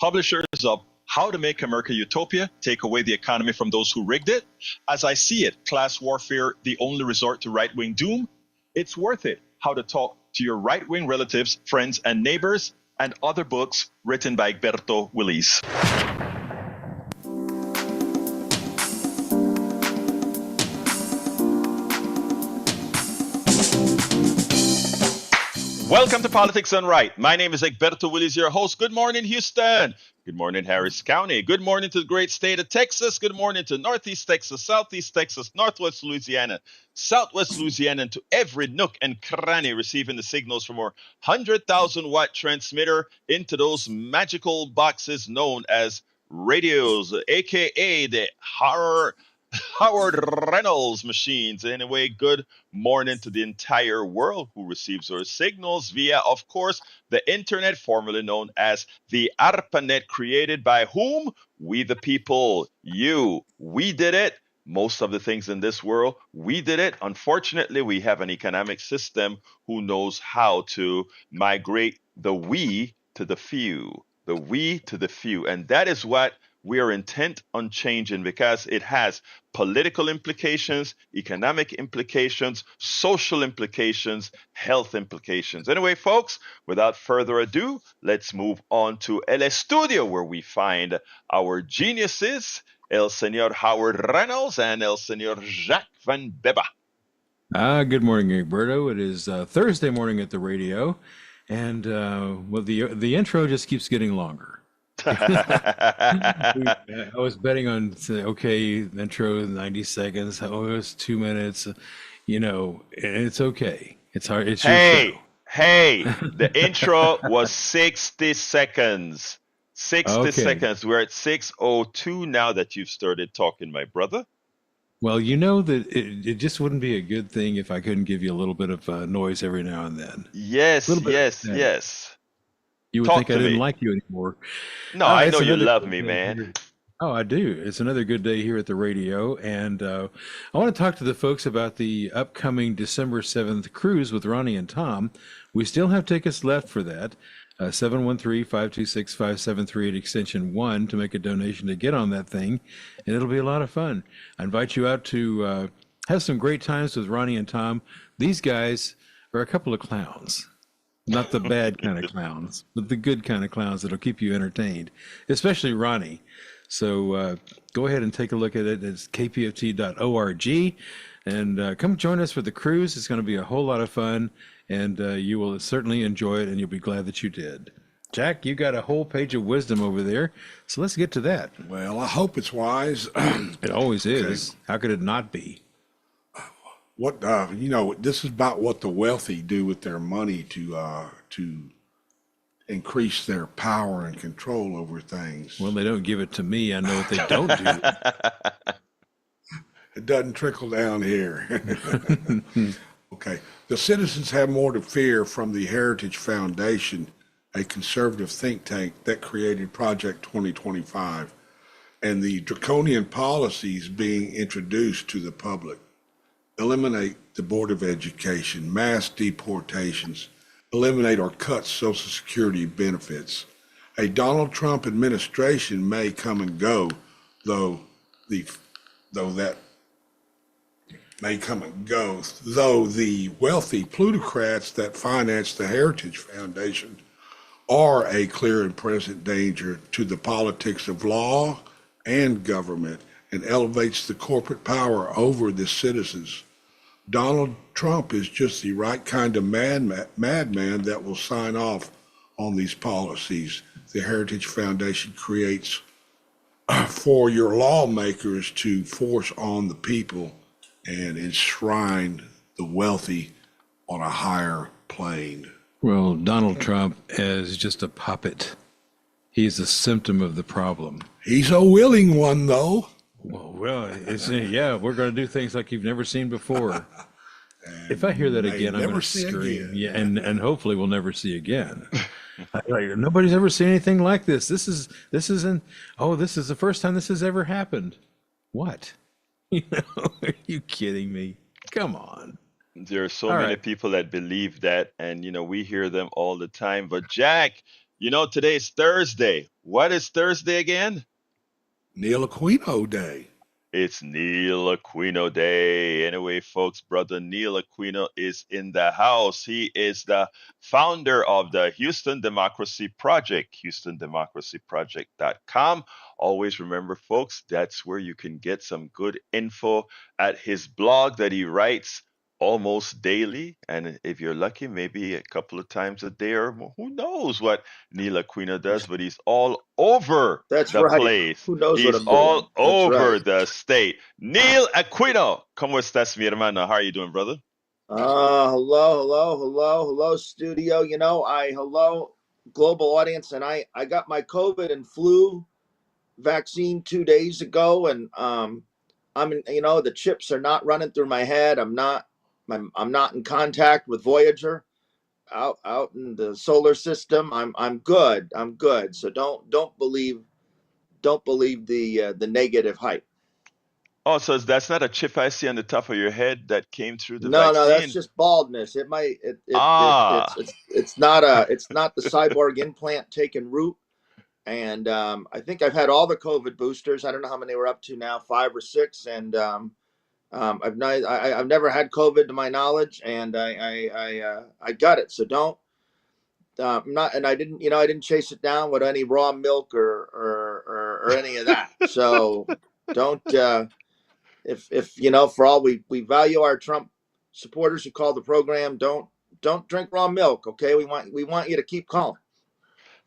publishers of How to Make America Utopia, Take Away the Economy from Those Who Rigged It, As I See It, Class Warfare, The Only Resort to Right-Wing Doom, It's Worth It, How to Talk to Your Right-Wing Relatives, Friends, and Neighbors, and other books written by Egberto Willis. Welcome to Politics Done Right. My name is Egberto Willis, your host. Good morning, Houston. Good morning, Harris County. Good morning to the great state of Texas. Good morning to Northeast Texas, Southeast Texas, Northwest Louisiana, Southwest Louisiana, and to every nook and cranny receiving the signals from our 100,000-watt transmitter into those magical boxes known as radios, a.k.a. the Howard Reynolds machines. Anyway, good morning to the entire world who receives our signals via, of course, the internet, formerly known as the ARPANET, created by whom? We the people, you. We did it. Most of the things in this world, we did it. Unfortunately, we have an economic system who knows how to migrate the we to the few, the we to the few. And that is what we are intent on changing, because it has political implications, economic implications, social implications, health implications. Anyway, folks, without further ado, let's move on to El Estudio, where we find our geniuses, El Señor Howard Reynolds and El Señor Jacques Van Beba. Good morning, Egberto. It is Thursday morning at the radio, and well, the intro just keeps getting longer. I was betting on, okay, intro 90 seconds. Oh, it was 2 minutes. It's okay. It's hard. It's your show. Hey, the intro was 60 seconds. 60 seconds. We're at 6:02 now that you've started talking, my brother. Well, you know that it just wouldn't be a good thing if I couldn't give you a little bit of noise every now and then. Yes. You would Talk think I to didn't me. like you anymore. No, I know you love me, man. Oh, I do. It's another good day here at the radio. And I want to talk to the folks about the upcoming December 7th cruise with Ronnie and Tom. We still have tickets left for that. 713-526-5738 at extension 1 to make a donation to get on that thing. And it'll be a lot of fun. I invite you out to have some great times with Ronnie and Tom. These guys are a couple of clowns. Not the bad kind of clowns, but the good kind of clowns that'll keep you entertained, especially Ronnie. So go ahead and take a look at it. It's kpft.org. And come join us for the cruise. It's going to be a whole lot of fun, and you will certainly enjoy it, and you'll be glad that you did. Jack, you got a whole page of wisdom over there, so let's get to that. Well, I hope it's wise. It always is. How could it not be? This is about what the wealthy do with their money to increase their power and control over things. Well, they don't give it to me. I know what they don't do. It doesn't trickle down here. Okay. The citizens have more to fear from the Heritage Foundation, a conservative think tank that created Project 2025, and the draconian policies being introduced to the public. Eliminate the Board of Education, mass deportations, eliminate or cut Social Security benefits. A Donald Trump administration may come and go, though the wealthy plutocrats that finance the Heritage Foundation are a clear and present danger to the politics of law and government, and elevates the corporate power over the citizens. Donald Trump is just the right kind of madman that will sign off on these policies the Heritage Foundation creates for your lawmakers to force on the people and enshrine the wealthy on a higher plane. Well, Donald Trump is just a puppet. He's a symptom of the problem. He's a willing one, though. Well, we're going to do things like you've never seen before. If I hear that again, I'm going to scream. Yeah, and hopefully we'll never see again. Nobody's ever seen anything like this. This is the first time this has ever happened. What? Are you kidding me? Come on. There are so many people that believe that, and we hear them all the time. But Jack, today's Thursday. What is Thursday again? Neil Aquino Day. It's Neil Aquino Day. Anyway, folks, brother Neil Aquino is in the house. He is the founder of the Houston Democracy Project, HoustonDemocracyProject.com. Always remember, folks, that's where you can get some good info at his blog that he writes almost daily. And if you're lucky, maybe a couple of times a day or more. Who knows what Neil Aquino does, but he's all over That's the right. place. Who knows what He's I'm all doing? That's over right. the state. Neil Aquino, ¿cómo estás, mi hermano? How are you doing, brother? Hello, studio. Hello, global audience. And I got my COVID and flu vaccine 2 days ago, and the chips are not running through my head. I'm not in contact with Voyager out in the solar system. I'm good. I'm good. So don't believe the negative hype. Oh, so that's not a chip I see on the top of your head that came through the No, that's vaccine? just baldness. It might Ah, it's not the cyborg implant taking root. And I think I've had all the COVID boosters. I don't know how many we're up to now, 5 or 6. And I've never had COVID to my knowledge, and I got it. So don't not and I didn't chase it down with any raw milk or any of that. So don't if for all we value our Trump supporters who call the program, don't drink raw milk. Okay, we want you to keep calm.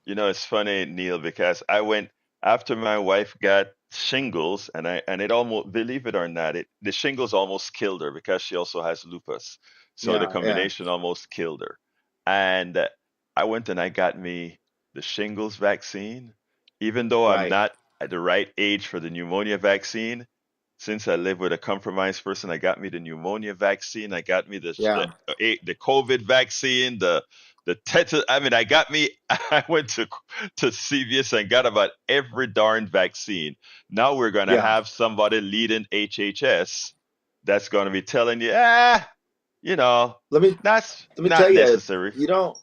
it's funny, Neil, because I went after my wife got shingles, and it almost, believe it or not, the shingles almost killed her because she also has lupus. So the Yeah, combination almost killed her. And I went and I got me the shingles vaccine, even though I'm right. not at the right age for the pneumonia vaccine. Since I live with a compromised person, I got me the pneumonia vaccine. I got me Yeah, the COVID vaccine, the tetanus. I mean, I got me. I went to CVS and got about every darn vaccine. Now we're gonna yeah. have somebody leading HHS that's gonna be telling you, you know, Let me that's let me tell not you, necessary. you don't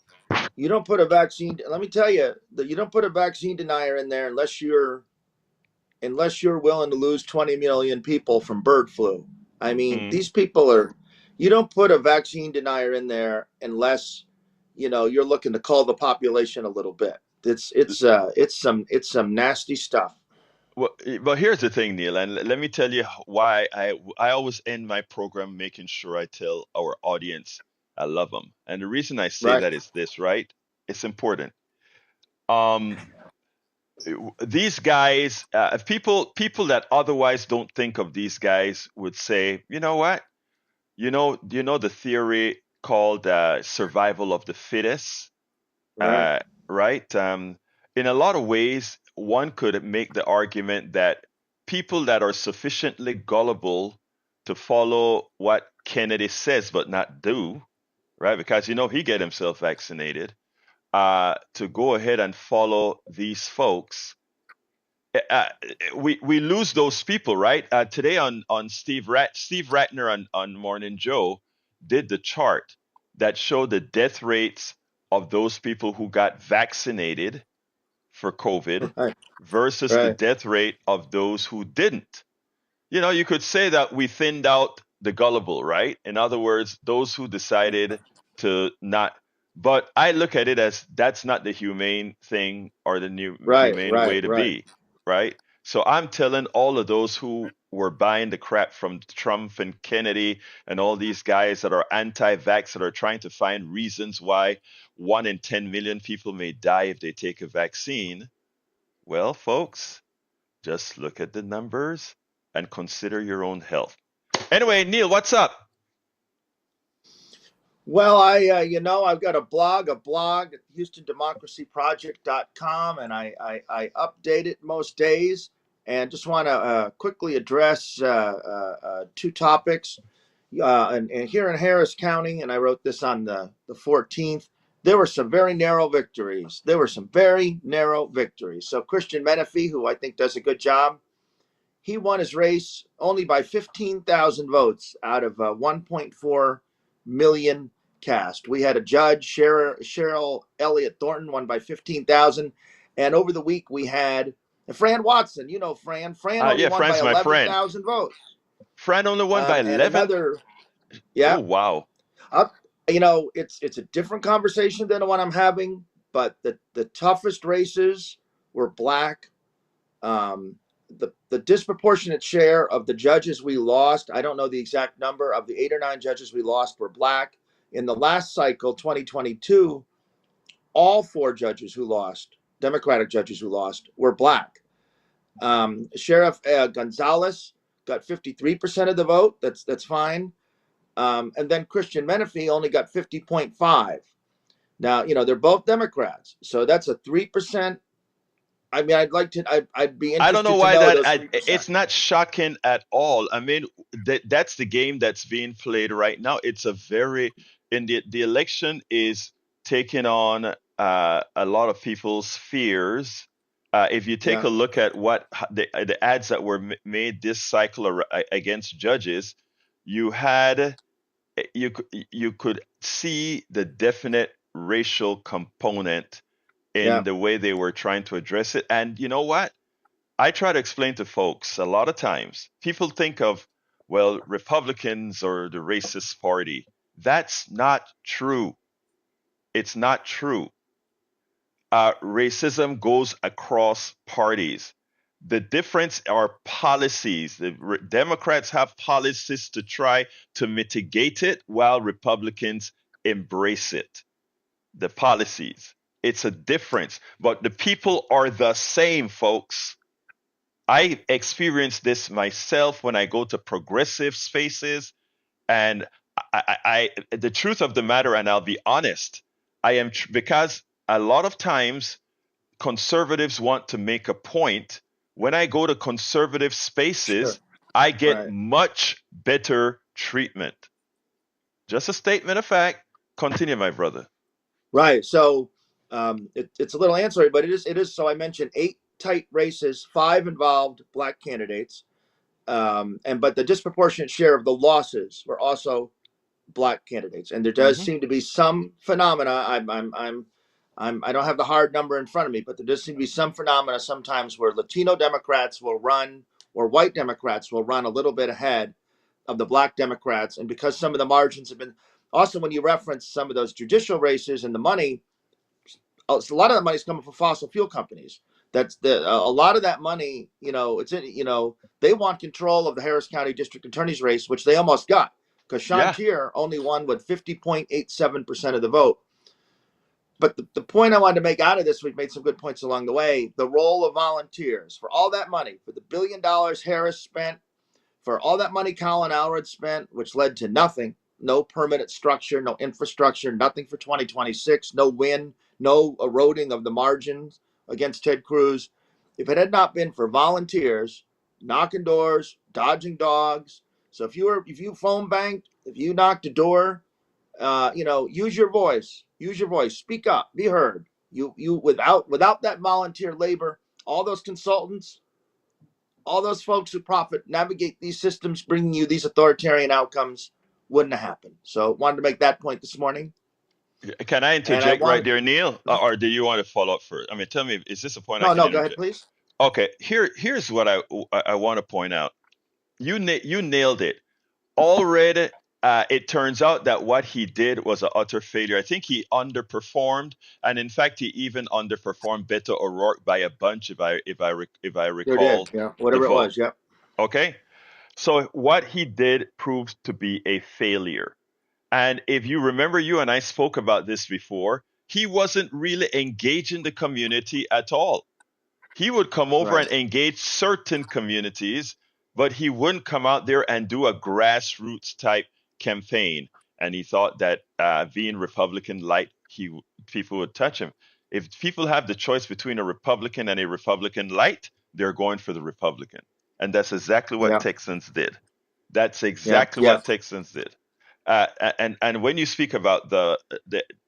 put a vaccine. Let me tell you that you don't put a vaccine denier in there unless you're willing to lose 20 million people from bird flu. I mean, Mm. these people are. You don't put a vaccine denier in there unless you're looking to cull the population a little bit. It's some nasty stuff. Well, here's the thing, Neil, and let me tell you why I always end my program making sure I tell our audience I love them. And the reason I say Right, that is this, right? It's important. Um, these guys, people that otherwise don't think of these guys would say, you know what? You know the theory called survival of the fittest, right, uh, right? In a lot of ways, one could make the argument that people that are sufficiently gullible to follow what Kennedy says but not do, right? Because he get himself vaccinated, to go ahead and follow these folks. uh, we lose those people, right? Today on Steve Ratner on Morning Joe did the chart that showed the death rates of those people who got vaccinated for COVID right, versus the right, death rate of those who didn't. You could say that we thinned out the gullible, right? In other words, those who decided to not. But I look at it as that's not the humane thing or the new right, humane right, way to right, be, right? So I'm telling all of those who were buying the crap from Trump and Kennedy and all these guys that are anti-vax that are trying to find reasons why 1 in 10 million people may die if they take a vaccine. Well, folks, just look at the numbers and consider your own health. Anyway, Neil, what's up? Well, I've got a blog at HoustonDemocracyProject.com, and I update it most days. And just want to quickly address two topics. And here in Harris County, and I wrote this on the 14th, there were some very narrow victories. There were some very narrow victories. So Christian Menifee, who I think does a good job, he won his race only by 15,000 votes out of 1.4 million cast. We had a judge, Cheryl Elliott Thornton, won by 15,000. And over the week we had Fran Watson. You know Fran. Fran only Yeah, won by Fran's my friend. 11,000 votes. Fran only won by And 11. another, Oh, yeah. wow. It's a different conversation than the one I'm having, but the toughest races were black. Um, the disproportionate share of the judges we lost, I don't know the exact number, of the 8 or 9 judges we lost were black. In the last cycle, 2022, all 4 judges who lost, Democratic judges who lost, were black. Sheriff Gonzalez got 53% of the vote. That's fine. And then Christian Menifee only got 50.5. Now, they're both Democrats, so that's a 3%. I mean, I'd be I don't know interested to why know that those 3%. it's not shocking at all. I mean, that's the game that's being played right now. It's a very in the election is taking on a lot of people's fears. If you take Yeah, a look at what the ads that were made this cycle against judges, you had you could see the definite racial component in yeah, the way they were trying to address it. And you know what? I try to explain to folks a lot of times, people think of, well, Republicans or the racist party. That's not true. It's not true. Racism goes across parties. The difference are policies. The Democrats have policies to try to mitigate it, while Republicans embrace it. The policies. It's a difference, but the people are the same, folks. I experience this myself when I go to progressive spaces, and the truth of the matter, and I'll be honest, because a lot of times conservatives want to make a point. When I go to conservative sure, spaces, I get right, much better treatment. Just a statement of fact. Continue, my brother. right. So it's a little ancillary, but it is. So I mentioned 8 tight races, 5 involved black candidates, but the disproportionate share of the losses were also black candidates, and there does Hmm. seem to be some phenomena. I don't have the hard number in front of me, but there does seem to be some phenomena sometimes where Latino Democrats will run, or white Democrats will run a little bit ahead of the black Democrats, and because some of the margins have been, also when you reference some of those judicial races and the money, a lot of that money is coming from fossil fuel companies. That's a lot of that money. They want control of the Harris County District Attorney's race, which they almost got, because Sean Yeah. Tier only won with 50.87% of the vote. But the point I wanted to make out of this, we've made some good points along the way. The role of volunteers for all that money, for the $1 billion Harris spent, for all that money Colin Alred spent, which led to nothing, no permanent structure, no infrastructure, nothing for 2026, no win, no eroding of the margins against Ted Cruz. If it had not been for volunteers knocking doors, dodging dogs, so if you phone banked, if you knocked a door, use your voice, speak up, be heard. You without that volunteer labor, all those consultants, all those folks who profit navigate these systems, bringing you these authoritarian outcomes, wouldn't have happened. So wanted to make that point this morning, Can I and I interject right wanted. there, Neil? Or do you want to follow up first? I mean, tell me, is this a point I No, can no, go ahead, interject? please. Okay, here's what I want to point out. You nailed it. Already, it turns out that what he did was an utter failure. I think he underperformed, and in fact, he even underperformed Beto O'Rourke by a bunch, if I Sure did. recall Yeah, the whatever it vote. was. Yep. Okay, so what he did proved to be a failure. And if you remember, you and I spoke about this before. He wasn't really engaging the community at all. He would come over Right. and engage certain communities, but he wouldn't come out there and do a grassroots type campaign. And he thought that being Republican light, people would touch him. If people have the choice between a Republican and a Republican light, they're going for the Republican, and that's exactly what Yeah. Texans did. That's Yeah. exactly Yeah. what Texans did. And when you speak about the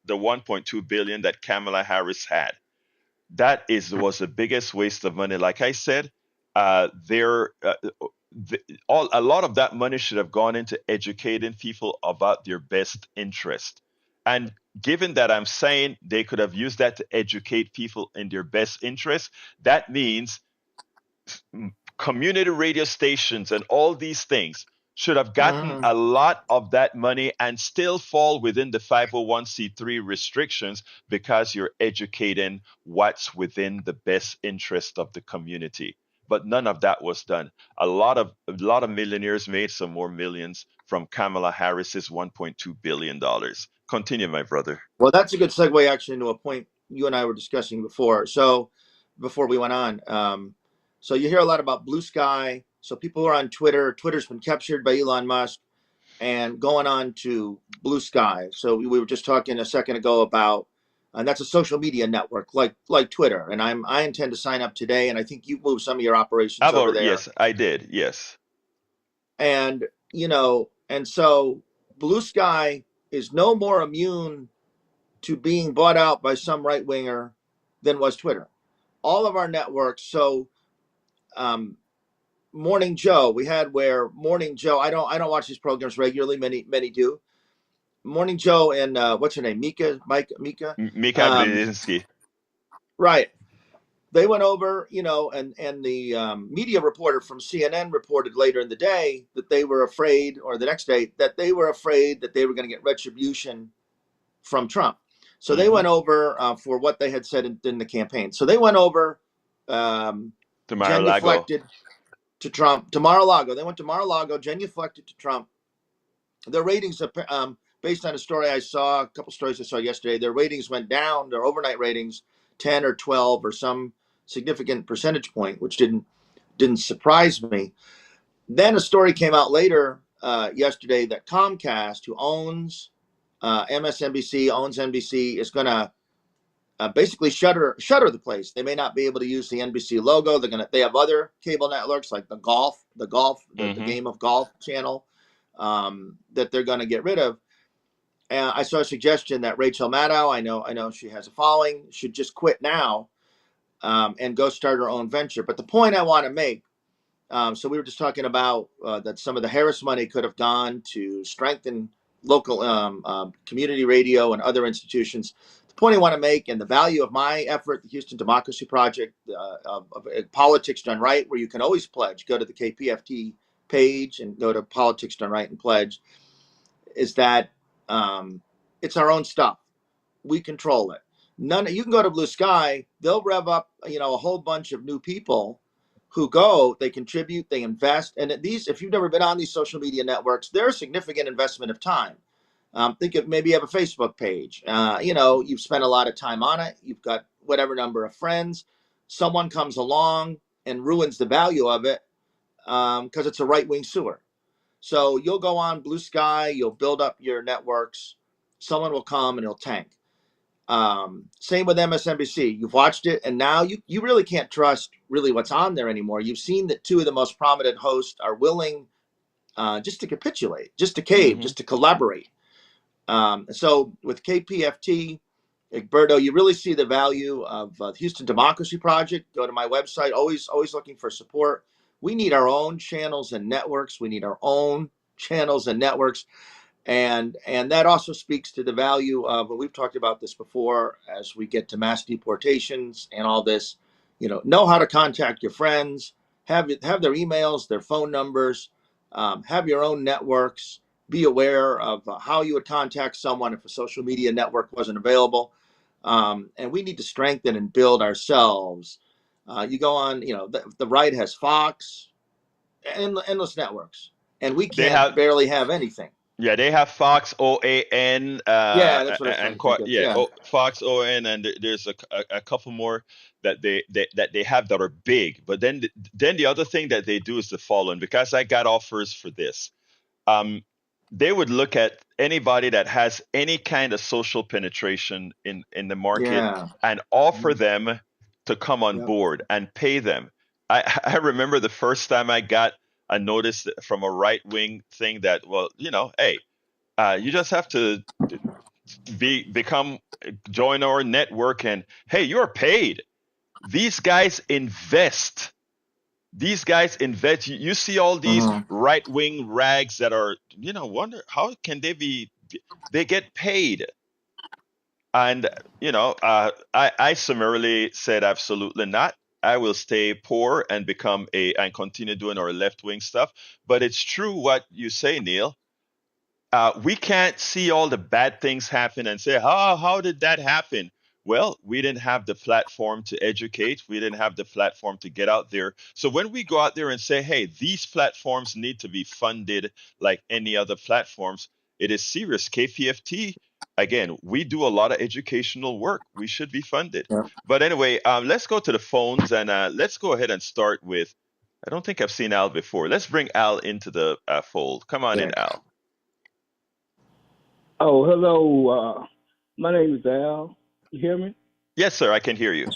the 1.2 billion that Kamala Harris had, that is was the biggest waste of money. Like I said, there a lot of that money should have gone into educating people about their best interest. And given that I'm saying they could have used that to educate people in their best interest, that means community radio stations and all these things should have gotten Mhm. a lot of that money and still fall within the 501c3 restrictions because you're educating what's within the best interest of the community. But none of that was done. A lot of millionaires made some more millions from Kamala Harris's $1.2 billion. Continue, my brother. Well, that's a good segue actually into a point you and I were discussing before. So before we went on, so you hear a lot about blue sky. So people are on Twitter. Twitter's been captured by Elon Musk and going on to blue sky. So we were just talking a second ago about, and that's a social media network like Twitter. And I intend to sign up today. And I think you moved some of your operations over there. Yes, I did. Yes. And and so blue sky is no more immune to being bought out by some right winger than was Twitter. All of our networks. So, Morning Joe, we had where Morning Joe. I don't watch these programs regularly. Many do. Morning Joe and what's her name, Mika. Mika Um, Brzezinski. right. They went over, and the media reporter from CNN reported later in the day that they were afraid, or the next day that they were afraid that they were going to get retribution from Trump. So they Hmm. went over for what they had said in the campaign. So they went over, To Mar-a-Lago. genuflected to Trump, to Mar-a-Lago. They went to Mar-a-Lago, genuflected to Trump. Their ratings, based on a story I saw, a couple stories I saw yesterday, their ratings went down, their overnight ratings, 10 or 12 or some significant percentage point, which didn't surprise me. Then a story came out later yesterday that Comcast, who owns MSNBC, owns NBC, is going to basically shutter the place. They may not be able to use the NBC logo. They have other cable networks like the Hmm. game of golf channel that they're going to get rid of. And I saw a suggestion that Rachel Maddow, I know she has a following, should just quit now and go start her own venture. But the point I want to make, so we were just talking about that some of the Harris money could have gone to strengthen local community radio and other institutions. The point I want to make, and the value of my effort, the Houston Democracy Project, of Politics Done Right, where you can always pledge. Go to the KPFT page and go to Politics Done Right and pledge. Is that it's our own stuff. We control it. You can go to Blue Sky, they'll rev up, a whole bunch of new people who go, they contribute, they invest. And if you've never been on these social media networks, they're a significant investment of time. Think of maybe you have a Facebook page. You've spent a lot of time on it. You've got whatever number of friends. Someone comes along and ruins the value of it because it's a right wing sewer. So you'll go on Blue Sky, you'll build up your networks. Someone will come and he'll tank. Same with MSNBC. You've watched it, and now you really can't trust really what's on there anymore. You've seen that two of the most prominent hosts are willing just to capitulate, just to cave, Hmm. just to collaborate. So with KPFT, Egberto, you really see the value of the Houston Democracy Project. Go to my website. Always looking for support. We need our own channels and networks. We need our own channels and networks. And that also speaks to the value of, we've talked about this before, as we get to mass deportations and all this, know how to contact your friends, have their emails, their phone numbers, have your own networks, be aware of how you would contact someone if a social media network wasn't available. And we need to strengthen and build ourselves. You go on, the right has Fox, and endless networks, and we They can't have barely have anything. Yeah, they have Fox OAN Yeah, that's what I was trying and to think of. Yeah. Fox OAN, and there's a couple more that they have that are big. But then the other thing that they do is the following. Because I got offers for this, um, they would look at anybody that has any kind of social penetration in the market Yeah. and offer Mhm. them to come on Yep. board and pay them. I remember the first time I got a notice from a right wing thing that, well, hey, you just have to become join our network, and hey, you're paid. These guys invest. These guys invest. You see all these Mhm. right wing rags that are, wonder how can they be? They get paid. And I summarily said absolutely not. I will stay poor and become a and continue doing our left wing stuff. But it's true what you say, Neil. We can't see all the bad things happen and say, "Oh, how did that happen?" Well, we didn't have the platform to educate. We didn't have the platform to get out there. So when we go out there and say, "Hey, these platforms need to be funded like any other platforms," it is serious. KPFT, again, we do a lot of educational work. We should be funded. Yeah. But anyway, let's go to the phones and let's go ahead and start with. I don't think I've seen Al before. Let's bring Al into the fold. Come on Yeah. in, Al. Oh, hello. My name is Al. You hear me? Yes, sir. I can hear you.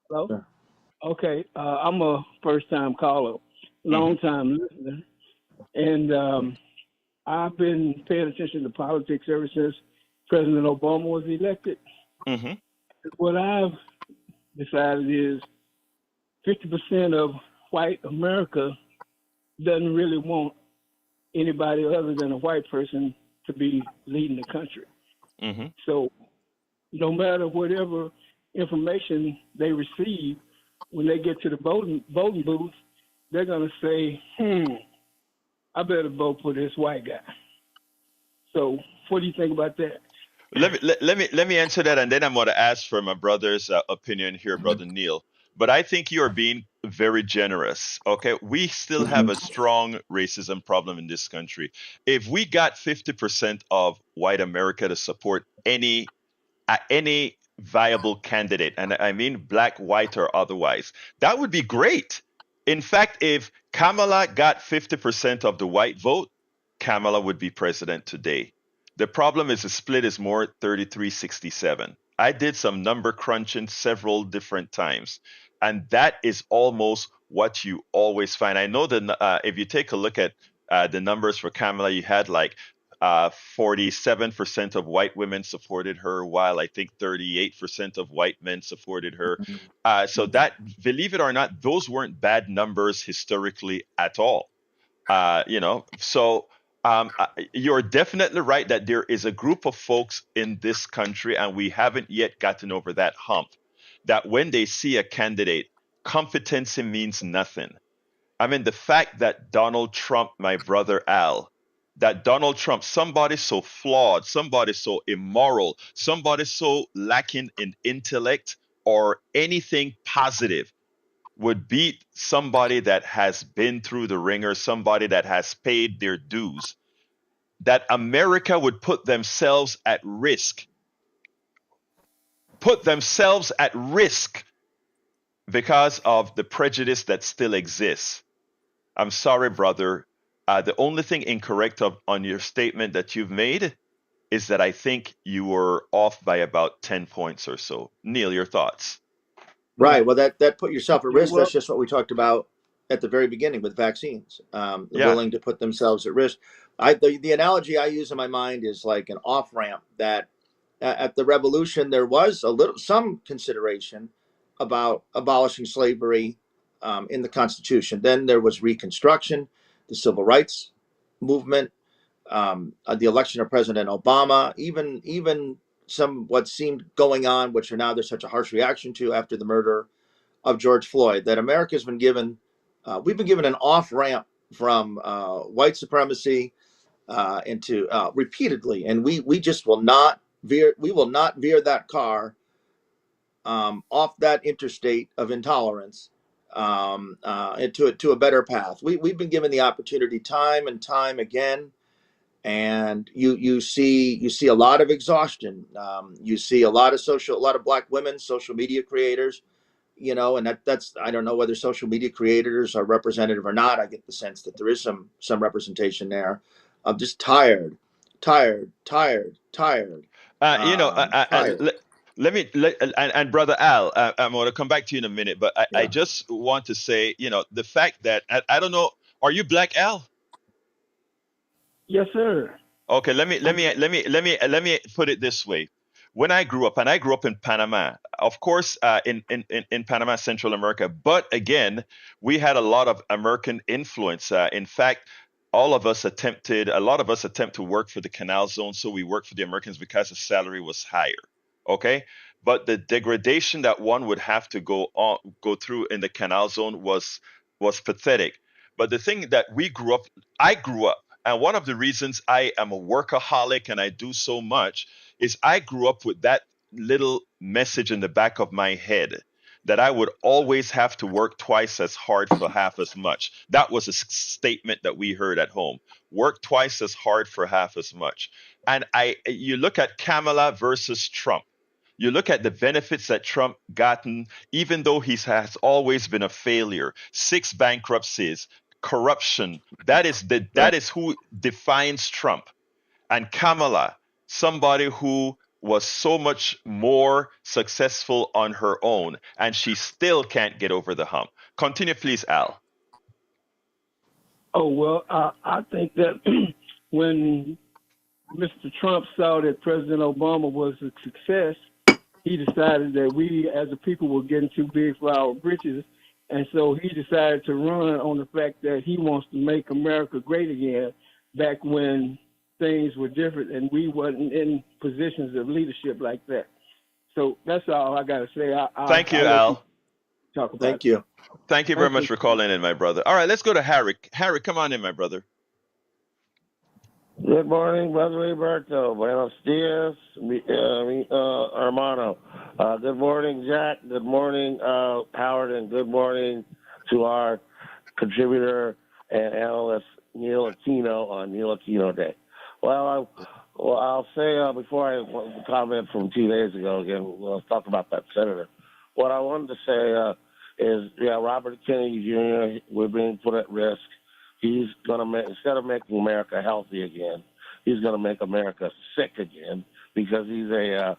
Hello? Yeah. Okay. I'm a first time caller, Hmm. long time listener. And I've been paying attention to politics ever since President Obama was elected. Hmm. What I've decided is 50% of white America doesn't really want anybody other than a white person to be leading the country. Hmm. So no matter whatever information they receive, when they get to the voting booth, they're going to say, I better vote for this white guy. So what do you think about that? Let me answer that, and then I'm going to ask for my brother's opinion here, brother Neil. But I think you are being very generous. Okay, we still have Mhm. a strong racism problem in this country. If we got 50% of white America to support any viable candidate, and I mean black, white, or otherwise, that would be great. In fact, if Kamala got 50% of the white vote, Kamala would be president today. The problem is the split is more 33-67. I did some number crunching several different times, and that is almost what you always find. I know that if you take a look at the numbers for Kamala, you had like 47% of white women supported her, while I think 38% of white men supported her. So that, believe it or not, those weren't bad numbers historically at all. So you're definitely right that there is a group of folks in this country, and we haven't yet gotten over that hump, that when they see a candidate, competency means nothing. I mean, the fact that Donald Trump, my brother Al, that Donald Trump, somebody so flawed, somebody so immoral, somebody so lacking in intellect or anything positive, would beat somebody that has been through the ringer, somebody that has paid their dues, that America would put themselves at risk because of the prejudice that still exists. I'm sorry, brother. The only thing incorrect on your statement that you've made is that I think you were off by about 10 points or so. Neil, your thoughts? Yeah, Right. Well, that put yourself at you're risk. That's welcome. just what we talked about at the very beginning with vaccines. Yeah. Willing to put themselves at risk. The analogy I use in my mind is like an off ramp. That at the revolution there was some consideration about abolishing slavery in the Constitution. Then there was Reconstruction, the Civil Rights Movement, the election of President Obama, even some what seemed going on, which are now there's such a harsh reaction to after the murder of George Floyd. That America's been given, we've been given an off ramp from white supremacy into repeatedly, and we just will not veer. We will not veer that car off that interstate of intolerance into a better path. We've been given the opportunity time and time again, and you see a lot of exhaustion. You see a lot of black women social media creators, and that's I don't know whether social media creators are representative or not. I get the sense that there is some representation there. I'm just tired, tired, tired, tired, tired. Let me and brother Al, I'm going to come back to you in a minute, but I Yeah. just want to say, the fact that I don't know, are you black, Al? Yes, sir. Okay, let me let I'm me let me let me let me put it this way. When I grew up, and I grew up in Panama, of course, in Panama, Central America, but again, we had a lot of American influence. In fact, a lot of us attempt to work for the Canal Zone, so we worked for the Americans because the salary was higher. Okay, but the degradation that one would have to go through in the canal zone was pathetic. But the thing that I grew up, and one of the reasons I am a workaholic and I do so much is I grew up with that little message in the back of my head that I would always have to work twice as hard for half as much. That was a statement that we heard at home. Work twice as hard for half as much. And you look at Kamala versus Trump. You look at the benefits that Trump gotten, even though he has always been a failure. 6 bankruptcies, corruption. Right. That is who defines Trump. And Kamala, somebody who was so much more successful on her own, and she still can't get over the hump. Continue, please, Al. Oh well, I think that when Mr. Trump saw that President Obama was a success, he decided that we as a people were getting too big for our britches. And so he decided to run on the fact that he wants to make America great again back when things were different and we wasn't in positions of leadership like that. So that's all I got to say. Thank you, I'll let you Al. talk about it. Thank you. Thank you very Thank much you. for calling in, my brother. All right, let's go to Harry. Harry, come on in, my brother. Good morning, Brother Roberto. Buenos dias, hermano. Good morning, Jack. Good morning, Howard, and good morning to our contributor and analyst, Neil Aquino, on Neil Aquino Day. I'll say before I comment from 2 days ago again, we'll talk about that senator. What I wanted to say is, Robert Kennedy Jr., we're being put at risk. He's going to make, instead of making America healthy again, he's going to make America sick again because he's a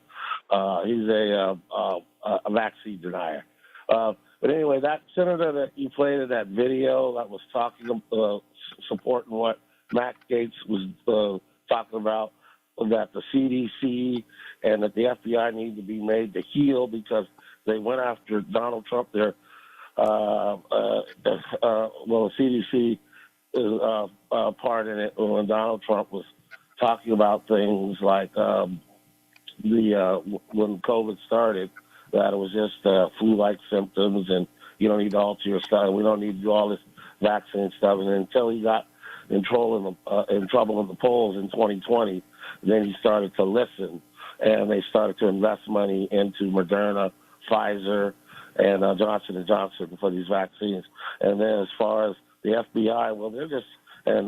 vaccine denier. But anyway, that senator that you played in that video that was talking, supporting what Matt Gaetz was talking about, that the CDC and that the FBI need to be made to heal because they went after Donald Trump. The CDC part in it when Donald Trump was talking about things like when COVID started, that it was just flu-like symptoms and you don't need to alter your style. We don't need to do all this vaccine stuff. And until he got in trouble in the polls in 2020, then he started to listen, and they started to invest money into Moderna, Pfizer, and Johnson & Johnson for these vaccines. And then as far as the FBI, well, they're just, and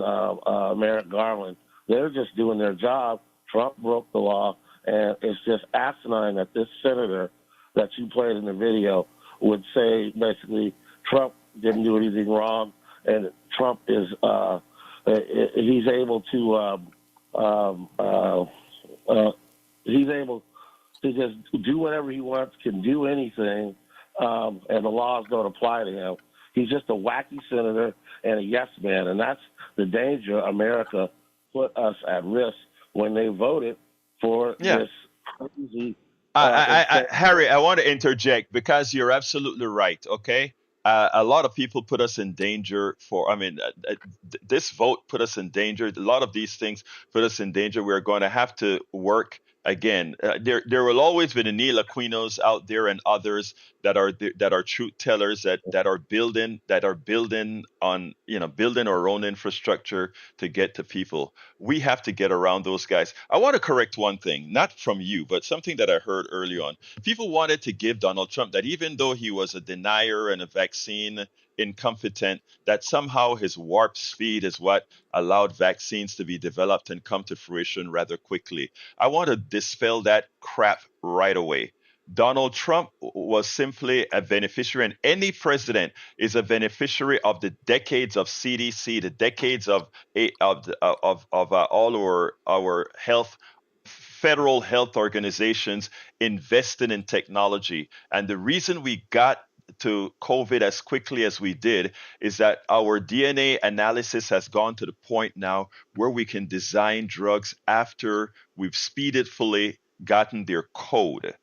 Merrick Garland, they're just doing their job. Trump broke the law, and it's just asinine that this senator that you played in the video would say basically Trump didn't do anything wrong, and Trump is he's able to he's able to just do whatever he wants, can do anything, and the laws don't apply to him. He's just a wacky senator and a yes man, and that's the danger America put us at risk when they voted for Yeah. this crazy. Harry, I want to interject because you're absolutely right. Okay, a lot of people put us in danger. This vote put us in danger. A lot of these things put us in danger. We're going to have to work again. There will always be the Neil Aquinos out there and others that are truth tellers that are building on building our own infrastructure to get to people. We have to get around those guys. I want to correct one thing, not from you, but something that I heard early on. People wanted to give Donald Trump that even though he was a denier and a vaccine incompetent, that somehow his warp speed is what allowed vaccines to be developed and come to fruition rather quickly. I want to dispel that crap right away. Donald Trump was simply a beneficiary, and any president is a beneficiary of the decades of CDC, the decades of all our health federal health organizations investing in technology. And the reason we got to COVID as quickly as we did is that our DNA analysis has gone to the point now where we can design drugs after we've speedily gotten their code.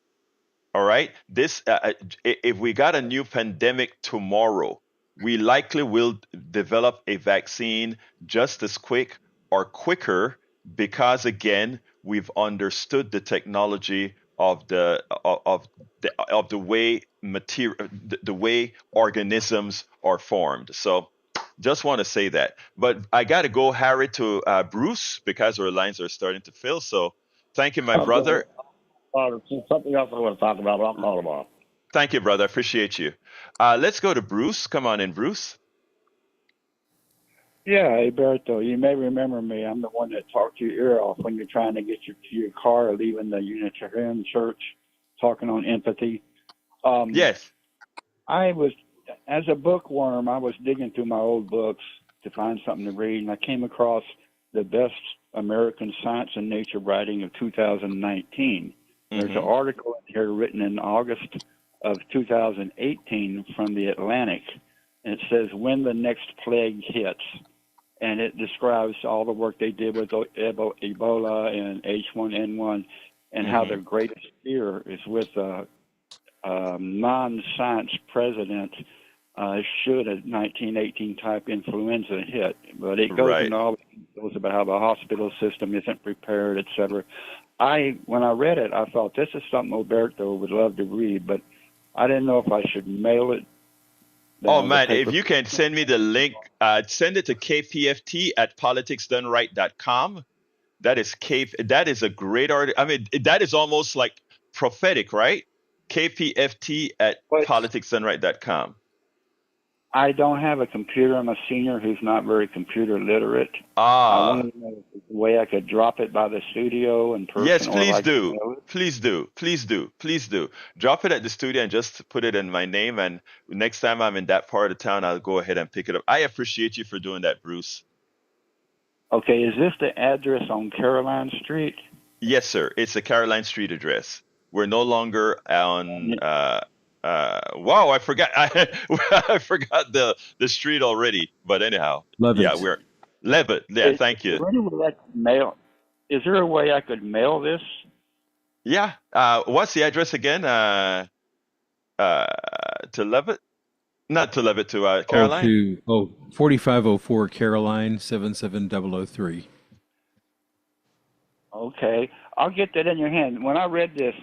All right. If we got a new pandemic tomorrow, we likely will develop a vaccine just as quick or quicker because, again, we've understood the technology of the way the way organisms are formed. So just want to say that. But I got to go, Harry, to Bruce because our lines are starting to fill. So thank you, my Okay. brother. Something else I want to talk about, but I'll call tomorrow. Thank you, brother. Appreciate you. Let's go to Bruce. Come on in, Bruce. Yeah, Alberto, you may remember me. I'm the one that talked your ear off when you're trying to get to your car leaving the Unitarian Church, talking on empathy. Um, Yes. I was, as a bookworm, I was digging through my old books to find something to read, and I came across the best American science and nature writing of 2019. There's an Mm-hmm. article in here written in August of 2018 from the Atlantic, and it says, "When the next plague hits." And it describes all the work they did with Ebola and H1N1, and how Mm-hmm. their greatest fear is with non-science president should a 1918 type influenza hit. But it goes Right. into all the details about how the hospital system isn't prepared, et cetera. When I read it, I thought this is something Alberto would love to read, but I didn't know if I should mail it, Oh the man, if paper. you can send me the link, send it to kpft at politicsdoneright.com. That is a great art. I mean, that is almost like prophetic, right? kpft at But politicsdoneright.com. I don't have a computer. I'm a senior who's not very computer literate. I Ah, wanted to know if there's a way I could drop it by the studio in yes, person, or if please I could do. mail it. Please do. Please do. Please do. Drop it at the studio and just put it in my name. And next time I'm in that part of town, I'll go ahead and pick it up. I appreciate you for doing that, Bruce. Okay, is this the address on Caroline Street? Yes, sir. It's a Caroline Street address. We're no longer on. Wow, I forgot. I forgot the street already. But anyhow, Love yeah, it. we're Levitt. Yeah, Is thank you. there any way I could mail? Is there a way I could mail this? Yeah. What's the address again? Uh, to Levitt? Not to Levitt. To Oh, Caroline. to 4504 Caroline 77003. Okay, I'll get that in your hand. When I read this,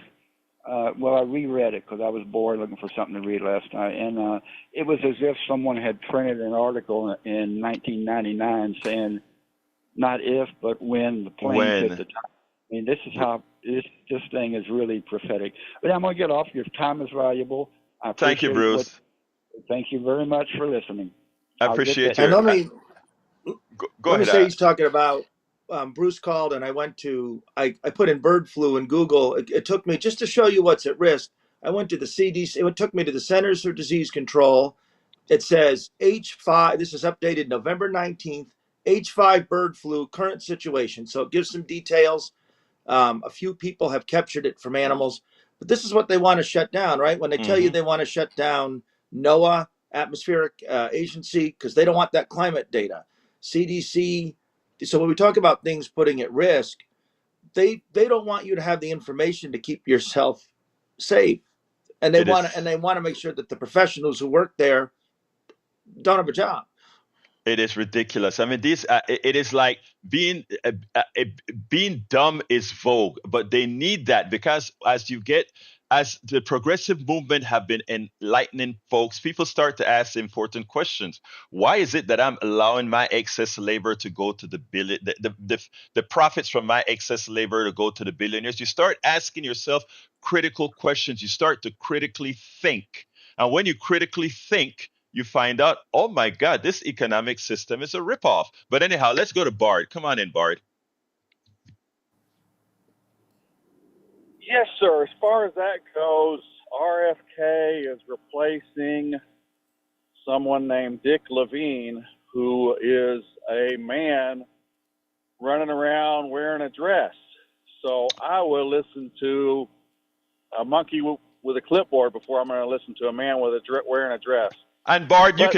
I reread it because I was bored looking for something to read last night, and it was as if someone had printed an article in 1999 saying, not if, but when the planes hit When? the top. I mean, this is how this thing is really prophetic. But I'm going to get off. Your time is valuable. I Thank you, appreciate what. Bruce. Thank you very much for listening. I I'll get appreciate that. And your. Go let me ahead. say he's talking about Bruce called, and I put in bird flu in Google. It took me, just to show you what's at risk. I went to the CDC. It took me to the Centers for Disease Control. It says H5. This is updated November 19th. H5 bird flu current situation. So it gives some details. A few people have captured it from animals, but this is what they want to shut down, right? When they tell you Hmm. they want to shut down NOAA, atmospheric agency, because they don't want that climate data. CDC. So when we talk about things putting at risk, they don't want you to have the information to keep yourself safe, and It is. they want to make sure that the professionals who work there don't have a job. It is ridiculous. I mean, it is like being dumb is vogue, but they need that because as the progressive movement have been enlightening folks, people start to ask important questions. Why is it that I'm allowing my excess labor to go to the profits from my excess labor to go to the billionaires? You start asking yourself critical questions. You start to critically think. And when you critically think, you find out, oh my God, this economic system is a ripoff. But anyhow, let's go to Bard. Come on in, Bard. Yes, sir. As far as that goes, RFK is replacing someone named Dick Levine, who is a man running around wearing a dress. So I will listen to a monkey with a clipboard before I'm going to listen to a man with wearing a dress. And Bard, But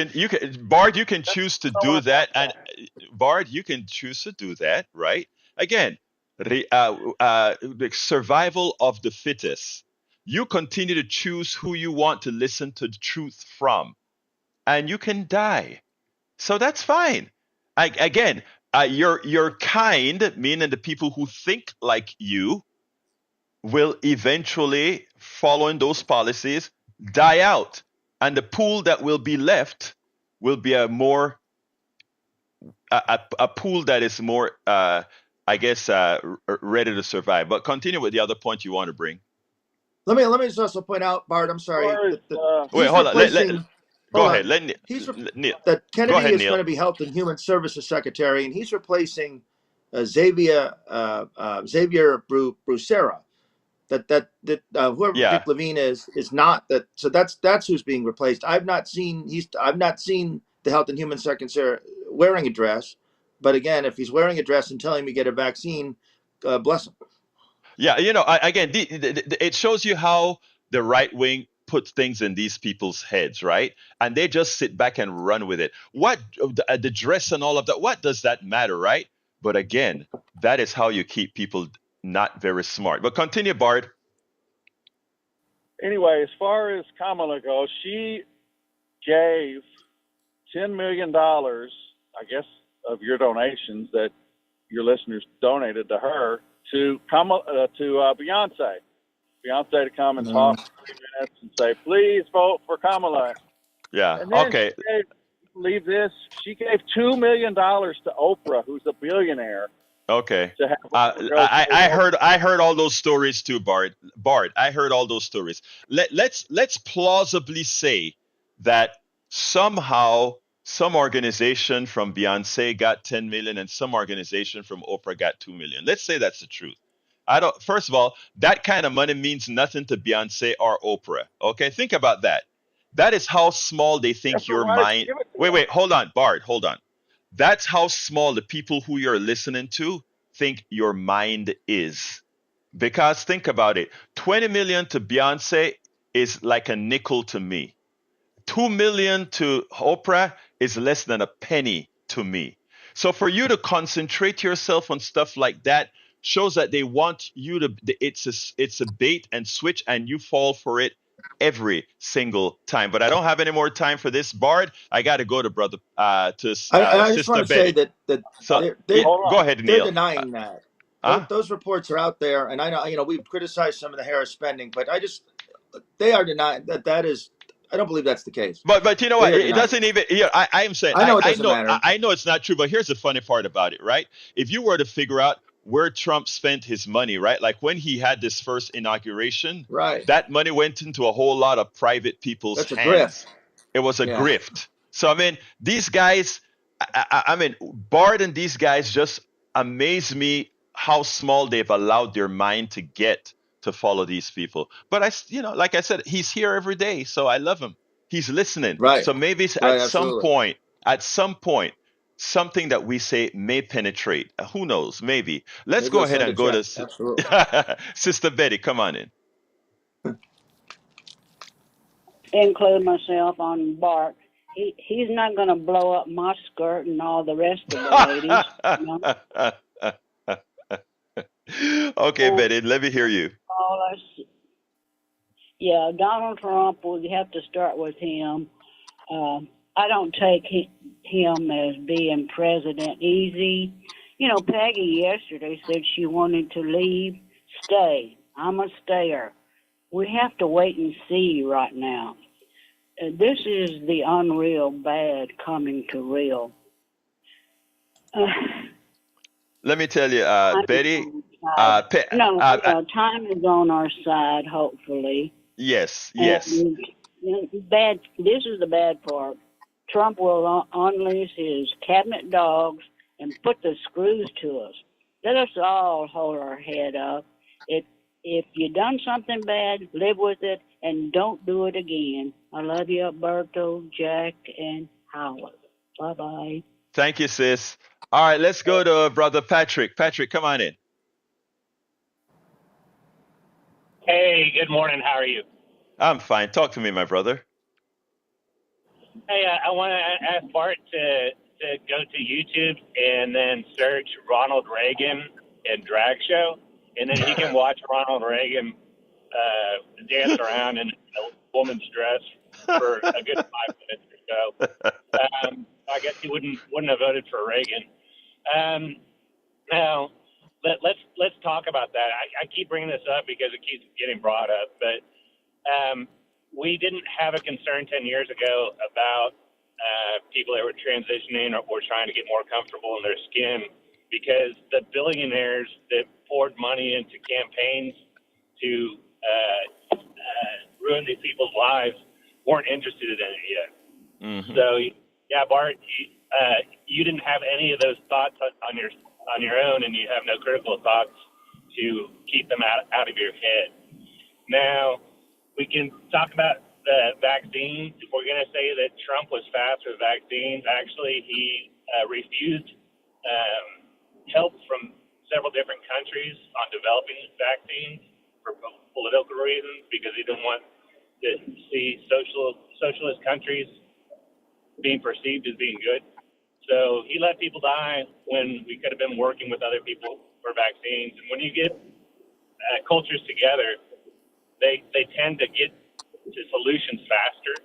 you can choose to I do want to talk that. And about. Bard, you can choose to do that, right? Again, the survival of the fittest. You continue to choose who you want to listen to the truth from, and you can die. So that's fine. Again, your kind, meaning the people who think like you, will eventually, following those policies, die out. And the pool that will be left will be a pool that is more, I guess, ready to survive. But continue with the other point you want to bring. Let me just also point out, Bart. I'm As sorry far as that Wait, he's hold on. replacing. Go Hold ahead. on. Neil. That Go Kennedy ahead, is going Neil. to be Health and Human Services Secretary, and he's replacing Xavier Brucera. Whoever Yeah. Dick Levine is not that. So that's who's being replaced. I've not seen the Health and Human Secretary wearing a dress. But again, if he's wearing a dress and telling me get a vaccine, bless him. Yeah, again, it shows you how the right wing puts things in these people's heads, right? And they just sit back and run with it. What the dress and all of that? What does that matter, right? But again, that is how you keep people not very smart. But continue, Bart. anyway, as far as Kamala goes, she gave $10 million, I guess, of your donations that your listeners donated to her to Beyonce. Beyonce to come and No. talk for 3 minutes and say, "Please vote for Kamala." Yeah. And then Okay. believe this, she gave $2 million to Oprah, who's a billionaire, Okay. to have Oprah go say I heard all those stories too, Bart. Bart, I heard all those stories. Let's plausibly say that somehow some organization from Beyonce got 10 million and some organization from Oprah got 2 million. Let's say that's the truth. I don't First of all, that kind of money means nothing to Beyonce or Oprah. Okay? Think about that. That is how small they Yeah, think so your why did she mind. give it to Wait, them? wait, hold on, Bart, hold on. That's how small the people who you're listening to think your mind is. Because think about it, 20 million to Beyonce is like a nickel to me. 2 million to Oprah is less than a penny to me. So for you to concentrate yourself on stuff like that shows that they want you to, it's a bait and switch and you fall for it every single time. But I don't have any more time for this, Bard. I got to go to I just want Sister to say Betty. that So Hold go on. ahead, they're Neil. denying that. Huh? Those reports are out there, and I know we've criticized some of the Harris spending, but they are denying that is. I don't believe that's the case. But you know They what? are It denying doesn't it. even. Yeah, I am saying I know it doesn't matter. I know it's not true. But here's the funny part about it, right? If you were to figure out where Trump spent his money, right? Like when he had this first inauguration, Right. that money went into a whole lot of private people's That's a grift. hands. It was a Yeah. grift. So I mean, these guys. I mean, Bard and these guys just amaze me how small they've allowed their mind to get to follow these people. But like I said, he's here every day, so I love him. He's listening. Right. So maybe Right. Absolutely. at some point, something that we say may penetrate. Who knows? Maybe. Let's Maybe go he'll ahead send a and go check. Absolutely. to Sister Betty. Come on in. Include myself on Bart. He's not going to blow up my skirt and all the rest of the ladies. You know? Okay, And Betty, let me hear you. all us, yeah, Donald Trump. We have to start with him. I don't take him as being president easy. You know, Peggy yesterday said she wanted to leave. Stay. I'm a stayer. We have to wait and see right now. This is the unreal bad coming to real. Let me tell you, Time is Betty. on our side. Time is on our side, hopefully. Yes, yes. And bad. This is the bad part. Trump will unleash his cabinet dogs and put the screws to us. Let us all hold our head up. If you done something bad, live with it and don't do it again. I love you, Alberto, Jack, and Howard. Bye-bye. Thank you, sis. All right, let's go to Brother Patrick. Patrick, come on in. Hey, good morning. How are you? I'm fine. Talk to me, my brother. Hey, I want to ask Bart to go to YouTube and then search Ronald Reagan and drag show, and then he can watch Ronald Reagan dance around in a woman's dress for a good 5 minutes or so. I guess he wouldn't have voted for Reagan. Now, let's talk about that. I keep bringing this up because it keeps getting brought up, but we didn't have a concern 10 years ago about people that were transitioning or trying to get more comfortable in their skin because the billionaires that poured money into campaigns to ruin these people's lives weren't interested in it yet. Mm-hmm. So, yeah, Bart, you didn't have any of those thoughts on your own, and you have no critical thoughts to keep them out of your head. Now, we can talk about the vaccines. If we're going to say that Trump was fast with vaccines, actually, he refused help from several different countries on developing vaccines for political reasons because he didn't want to see socialist countries being perceived as being good. So he let people die when we could have been working with other people for vaccines. And when you get cultures together, they tend to get to solutions faster.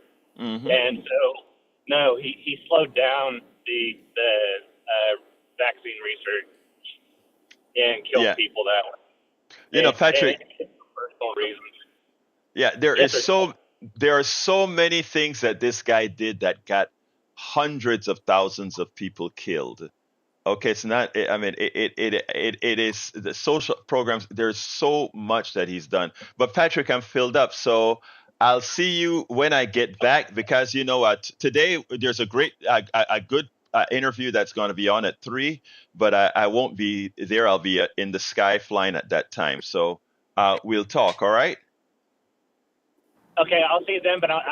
Mm-hmm. And so, no, he slowed down the vaccine research and killed people that way. Patrick. And for personal reasons. Yeah, there are so many things that this guy did that got hundreds of thousands of people killed. Okay, it's not. I mean, it is the social programs. There's so much that he's done. But Patrick, I'm filled up, so I'll see you when I get back because you know what? Today there's a good interview that's going to be on at 3, but I won't be there. I'll be in the sky flying at that time. So we'll talk. All right. Okay, I'll see you then. But I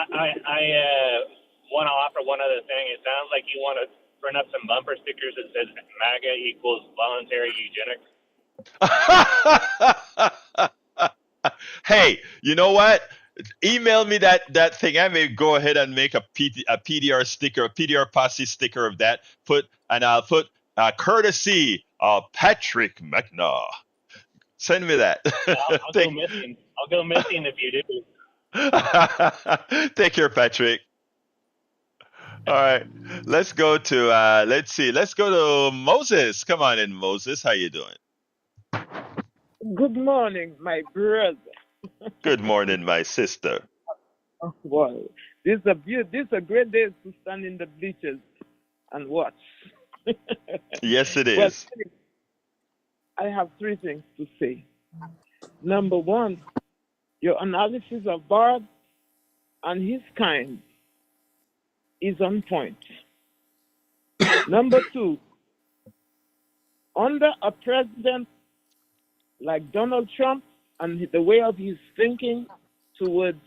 want to offer one other thing. It sounds like you want to print up some bumper stickers that says MAGA equals voluntary eugenics. Hey, you know what? Email me that thing. I may go ahead and make a PDR sticker, a PDR posse sticker of that. I'll put courtesy of Patrick McNaugh. Send me that. I'll go missing. I'll go missing if you do. Take care, Patrick. All right, let's go to Moses. Come on in, Moses. How you doing? Good morning, my brother. Good morning, my sister. Oh, boy, this is a great day to stand in the bleachers and watch. Yes, it is. I have 3 things to say. Number 1, your analysis of Bard and his kind is on point. Number 2, under a president like Donald Trump and the way of his thinking towards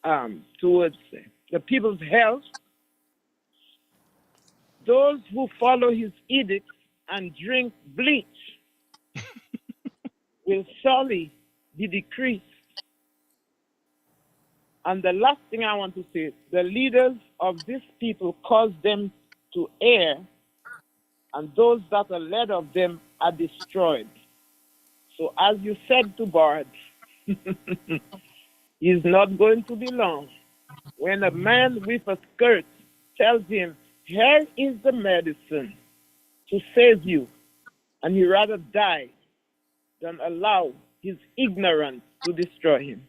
the people's health, those who follow his edicts and drink bleach will surely be decreased. And the last thing I want to say, the leaders of these people cause them to err, and those that are led of them are destroyed. So as you said to Bard, he's not going to be long. When a man with a skirt tells him, here is the medicine to save you, and he rather die than allow his ignorance to destroy him.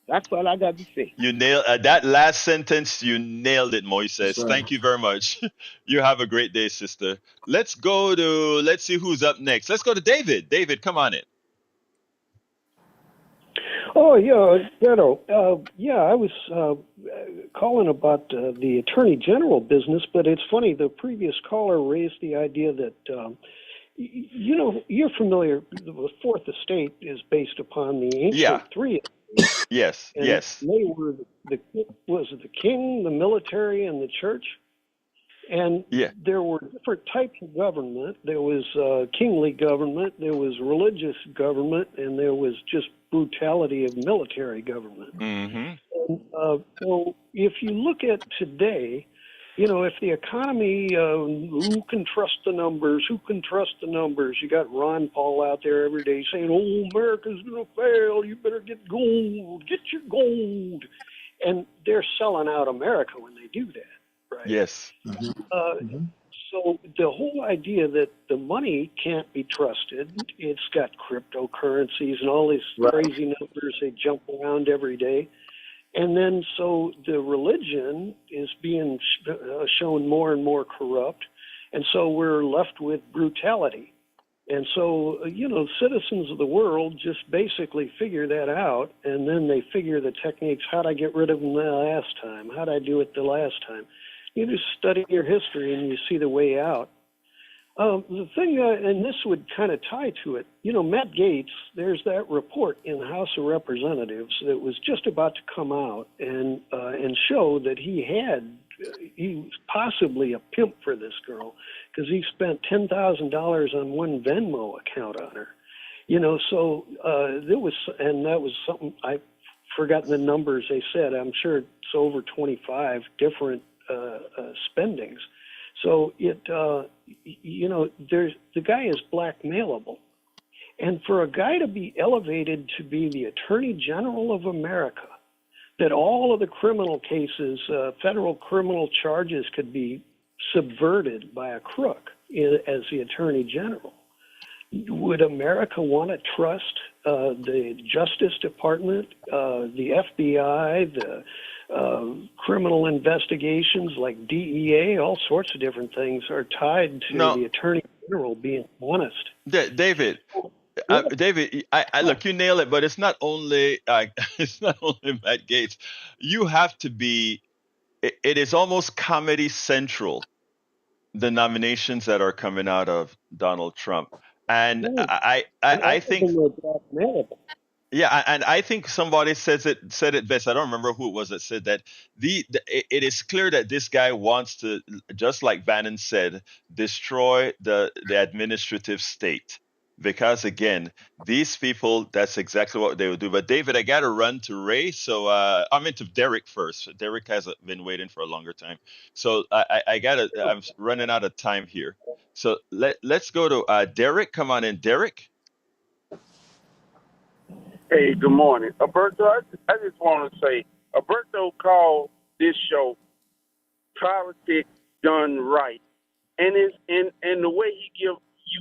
That's all I got to say. You nailed that last sentence. You nailed it, Moises. Sure. Thank you very much. You have a great day, sister. Let's see who's up next. Let's go to David. David, come on in. Oh, yeah, Beto. I was calling about the Attorney General business, but it's funny, the previous caller raised the idea that, you're familiar, the Fourth Estate is based upon the ancient three. Yes, and yes. They were the king, the military, and the church. And there were different types of government. There was kingly government, there was religious government, and there was just brutality of military government. Mm-hmm. And, so if you look at today, if the economy, who can trust the numbers? Who can trust the numbers? You got Ron Paul out there every day saying, America's going to fail. You better get gold. Get your gold. And they're selling out America when they do that, right? Yes. Mm-hmm. So the whole idea that the money can't be trusted, it's got cryptocurrencies and all these crazy numbers, they jump around every day. And then so the religion is being shown more and more corrupt. And so we're left with brutality. And so, citizens of the world just basically figure that out. And then they figure the techniques. How'd I get rid of them the last time? How'd I do it the last time? You just study your history and you see the way out. The thing, and this would kind of tie to it, Matt Gaetz, there's that report in the House of Representatives that was just about to come out and show that he was possibly a pimp for this girl because he spent $10,000 on one Venmo account on her. So there was, and that was something, I've forgotten the numbers they said. I'm sure it's over 25 different spendings. So there's the guy is blackmailable, and for a guy to be elevated to be the Attorney General of America, that all of the criminal cases, federal criminal charges, could be subverted by a crook as the Attorney General. Would America want to trust the Justice Department, the FBI, the criminal investigations like DEA, all sorts of different things are tied to the Attorney General being honest? David, David, I look, you nail it, but it's not only it's not only Matt Gaetz. You have to be. It is almost Comedy Central, the nominations that are coming out of Donald Trump, and I think. Yeah, and I think somebody said it best. I don't remember who it was that said that it is clear that this guy wants to, just like Bannon said, destroy the administrative state. Because again, these people, that's exactly what they would do. But David, I got to run to Ray, so I'm into Derek first. Derek has been waiting for a longer time, so I'm running out of time here. So let's go to Derek. Come on in, Derek. Hey, good morning. Alberto, I just want to say, Alberto called this show Politics Done Right. And the way you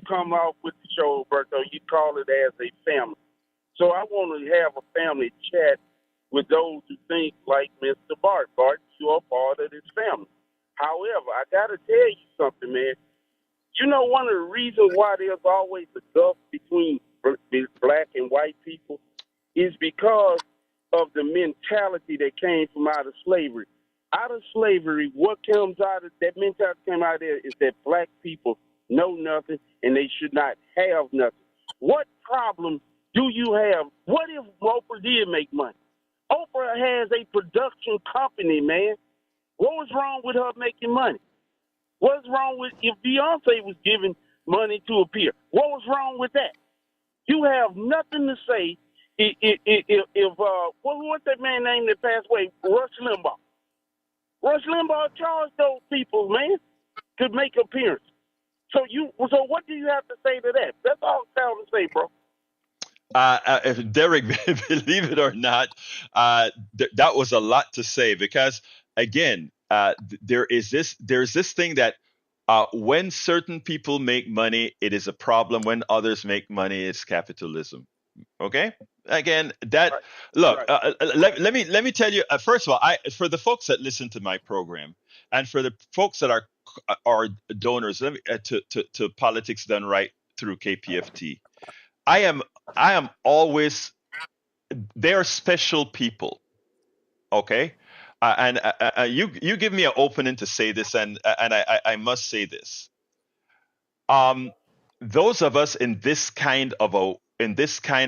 come out with the show, Alberto, you call it as a family. So I want to have a family chat with those who think like Mr. Bart. Bart, you are part of this family. However, I got to tell you something, man. One of the reasons why there's always a gulf between black and white people is because of the mentality that came from out of slavery. Out of slavery, what comes out of that mentality came out of there is that black people know nothing and they should not have nothing. What problem do you have? What if Oprah did make money? Oprah has a production company, man. What was wrong with her making money? What's wrong with if Beyonce was giving money to appear? What was wrong with that? You have nothing to say if what's that man name that passed away? Rush Limbaugh. Rush Limbaugh charged those people, man, to make appearance. So what do you have to say to that? That's all I'm trying to say, bro. Derek, believe it or not, that was a lot to say because again, there's this thing that when certain people make money, it is a problem. When others make money, it's capitalism. Okay. Again, that right. Look. Right. Let me tell you. First of all, for the folks that listen to my program, and for the folks that are donors, to Politics Done Right through KPFT, I am always. They are special people. Okay. And you give me an opening to say this, and I must say this. Those of us in this kind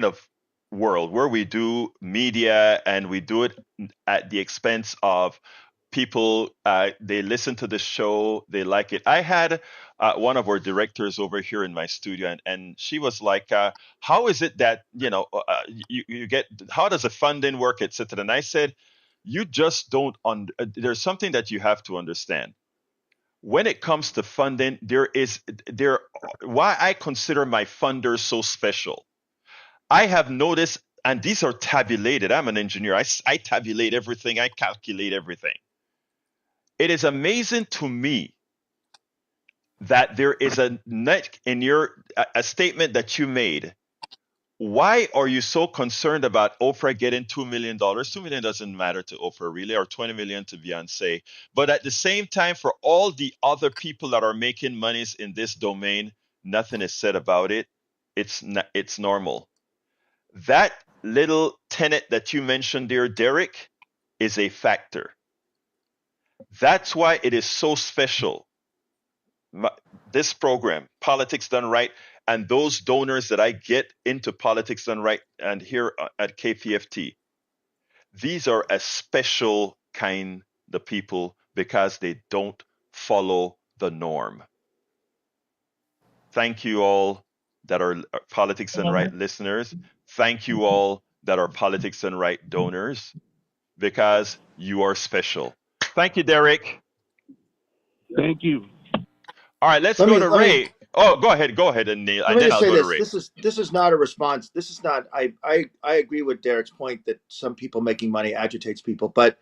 of world where we do media and we do it at the expense of people, they listen to the show, they like it. I had one of our directors over here in my studio, and she was like, how is it that you get, how does the funding work, etc. And I said, you just don't there's something that you have to understand. When it comes to funding, why I consider my funders so special. I have noticed, and these are tabulated. I'm an engineer. I tabulate everything. I calculate everything. It is amazing to me that there is a net in a statement that you made. Why are you so concerned about Oprah getting $2 million? $2 million doesn't matter to Oprah really, or 20 million to Beyonce. But at the same time, for all the other people that are making monies in this domain, nothing is said about it. It's normal. That little tenet that you mentioned there, Derek, is a factor. That's why it is so special. This program, Politics Done Right, and those donors that I get into Politics Done Right and here at KPFT, these are a special kind of people because they don't follow the norm. Thank you all that are Politics Done Right listeners. Thank you all that are Politics Done Right donors because you are special. Thank you, Derek. Thank you. All right, let's Let go me to let me Ray. Oh, go ahead, and Neil, let and me then just I'll say go to this. Ray. This is not a response. This is not. I agree with Derek's point that some people making money agitates people, but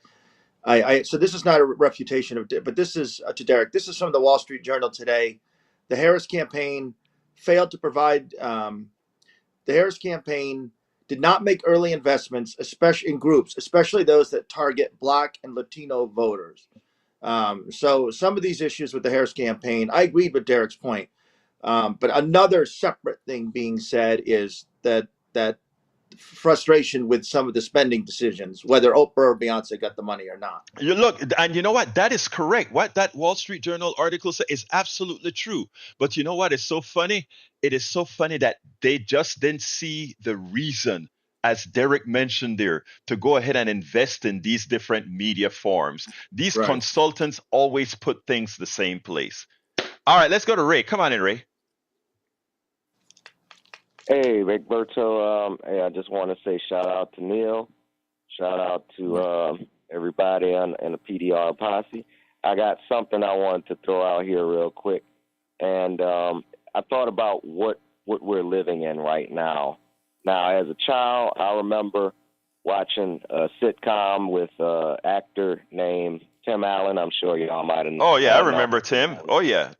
so this is not a refutation of, but this is to Derek. This is from the Wall Street Journal today. The Harris campaign failed to provide. The Harris campaign did not make early investments, especially in groups, especially those that target Black and Latino voters. So some of these issues with the Harris campaign, I agreed with Derek's point. But another separate thing being said is that frustration with some of the spending decisions, whether Oprah or Beyonce got the money or not. You look, and you know what? That is correct. What that Wall Street Journal article said is absolutely true. But you know what? It's so funny. It is so funny that they just didn't see the reason, as Derek mentioned there, to go ahead and invest in these different media forms. These Right. consultants always put things the same place. All right, let's go to Ray. Come on in, Ray. Hey, Roberto. Hey, I just want to say shout out to Neil. Shout out to everybody in the PDR posse. I got something I wanted to throw out here real quick. And I thought about what we're living in right now. Now, as a child, I remember watching a sitcom with an actor named Tim Allen. I'm sure y'all might have. Oh yeah, I remember Tim. Oh yeah.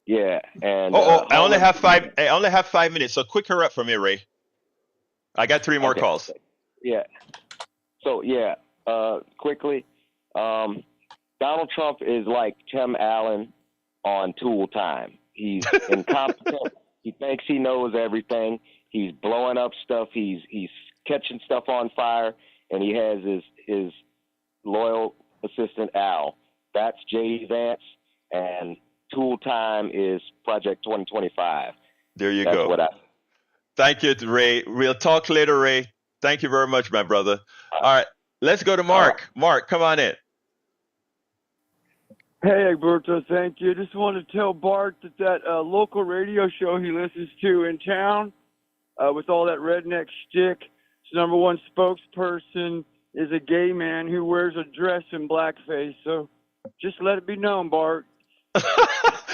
Yeah, and I only have 5 minutes, so quick her up for me, Ray. I got 3 more calls. Yeah. So yeah, quickly, Donald Trump is like Tim Allen on tool time. He's incompetent. He thinks he knows everything. He's blowing up stuff. He's catching stuff on fire, and he has his loyal assistant Al. That's J.D. Vance, and tool time is Project 2025. There you That's go. what Thank you, Ray. We'll talk later, Ray. Thank you very much, my brother. All right, let's go to Mark. Mark, come on in. Hey, Alberto, thank you. Just want to tell Bart that local radio show he listens to in town with all that redneck shtick, his number one spokesperson is a gay man who wears a dress in blackface. So just let it be known, Bart.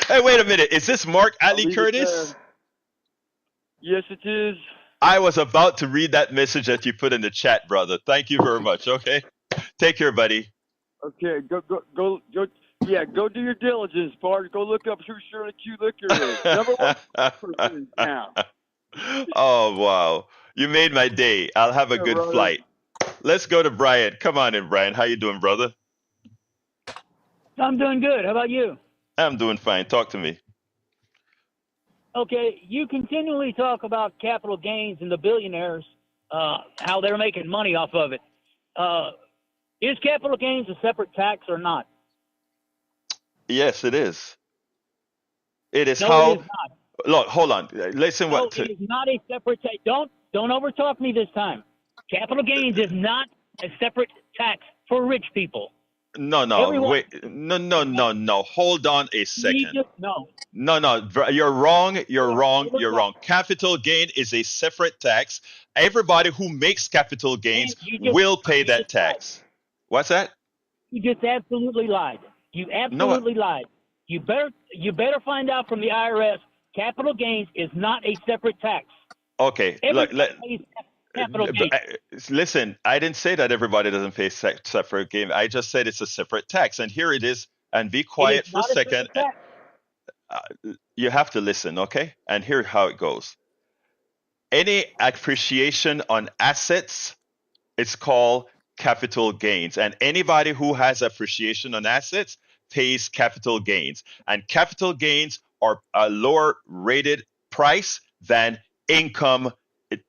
Hey, wait a minute. Is this Mark Ali Curtis? Yes, it is. I was about to read that message that you put in the chat, brother. Thank you very much. Okay. Take care, buddy. Okay, go. Yeah, go do your diligence, Bart. Go look up who Shirley Q. Liquor is. Number one person in town. Oh, wow. You made my day. I'll have a good brother. flight. Let's go to Brian. Come on in, Brian. How you doing, brother? I'm doing good. How about you? I'm doing fine. Talk to me. Okay, you continually talk about capital gains and the billionaires, how they're making money off of it. Is capital gains a separate tax or not? Yes, it is. It is No, how. it is not. Look, hold on. Listen, No, what? it is not a separate tax. Don't overtalk me this time. Capital gains is not a separate tax for rich people. No, wait. No. Hold on a second. No. You're wrong. You're wrong. Capital gain is a separate tax. Everybody who makes capital gains will pay that tax. What's that? You just absolutely lied. You absolutely lied. You better find out from the IRS. Capital gains is not a separate tax. Okay. Capital gains. Listen, I didn't say that everybody doesn't pay separate gain. I just said it's a separate tax, and here it is. And be quiet for a second. you have to listen, okay? And here's how it goes. Any appreciation on assets, it's called capital gains. And anybody who has appreciation on assets pays capital gains. And capital gains are a lower rated price than income